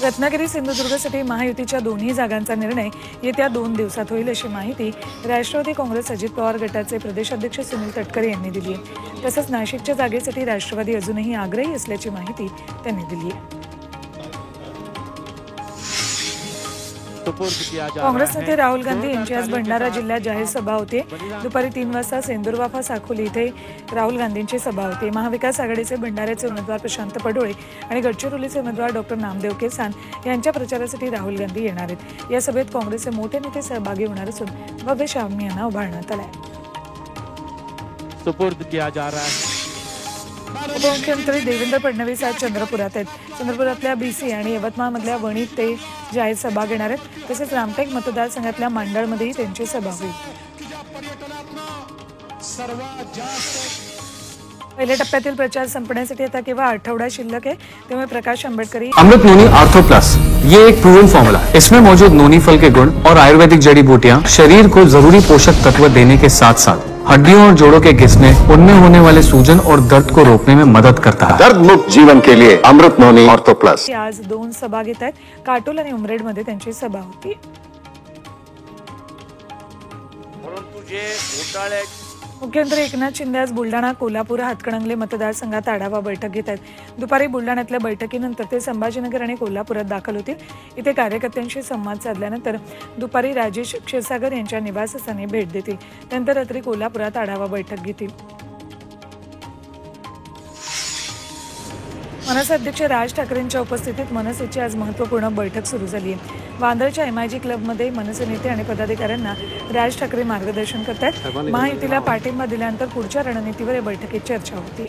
रत्नागिरी सिंधुदुर्गसाठी महायुतीच्या दोन्ही जागांचा निर्णय येत्या 2 दिवसात होईल अशी माहिती राष्ट्रवादी काँग्रेस अजित पवार गटाचे प्रदेशाध्यक्ष सुनील तटकरे यांनी दिली आहे। तसंच नाशिकच्या जागेसाठी राष्ट्रवादी अजूनही आग्रही असल्याची माहिती त्यांनी दिली आहे। काँग्रेस नेते राहुल गांधी यांची आज भंडारा जिल्ह्यात जाहीर सभा होती। दुपारी 3 वाजता सेंदूरवाफा साखोली इथे राहुल गांधींची सभा होती। महाविकास आघाडीचे भंडाऱ्याचे उमेदवार प्रशांत पडोळे आणि गडचिरोलीचे उमेदवार डॉक्टर नामदेव केसान यांच्या प्रचारासाठी राहुल गांधी येणार आहेत। या सभेत काँग्रेसचे मोठे नेते सहभागी होणार असून भव्य शामियाना उभारण्यात आला आहे। सुपुर्द किया जा रहा है। उपमुख्यमंत्री देवेंद्र फडणवीस आज चंद्रपुरात आहेत। चंद्रपुरातल्या बीसी आणि यवतमाळमधल्या वणीत ते जाहीर सभा घेणार आहेत। तसेच रामटेक मतदारसंघातल्या मांडळमध्येही त्यांची सभा होईल। पहिल्या टप्प्यातील प्रचार संपण्यासाठी आता केवळ आठवडा शिल्लक है। त्यामुळे प्रकाश आंबेडकरी अमृत नोनी आर्थो प्लस ये एक प्रूवन फॉर्मूला है। इसमें मौजूद नोनी फल के गुण और आयुर्वेदिक जड़ी बूटियां शरीर को जरूरी पोषक तत्व देने के साथ साथ हड्डियों और जोड़ों के घिसने, उनमें होने वाले सूजन और दर्द को रोकने में मदद करता है। दर्द मुक्त जीवन के लिए अमृत नोनी आर्थो प्लस। आज 2 सभा घेत आहेत। काटोल आणि उमरेडमध्ये त्यांची सभा होती। मुख्यमंत्री एकनाथ शिंदे आज बुलढाणा, कोल्हापूर, हातकणंगले मतदारसंघात आढावा बैठक घेत आहेत। दुपारी बुलढाण्यातल्या बैठकीनंतर ते संभाजीनगर आणि कोल्हापुरात दाखल होतील। इथे कार्यकर्त्यांशी संवाद साधल्यानंतर दुपारी राजेश क्षीरसागर यांच्या निवासस्थानी भेट देतील। त्यानंतर रात्री कोल्हापुरात आढावा बैठक घेतील। मनसे अध्यक्ष राज ठाकरेंच्या उपस्थितीत मनसेची आज महत्त्वपूर्ण बैठक सुरू झाली आहे। वांद्रच्या MIG क्लबमध्ये मनसे नेते आणि पदाधिकाऱ्यांना राज ठाकरे मार्गदर्शन करतात। महायुतीला पाठिंबा दिल्यानंतर पुढच्या रणनीतीवर या बैठकीत चर्चा होती।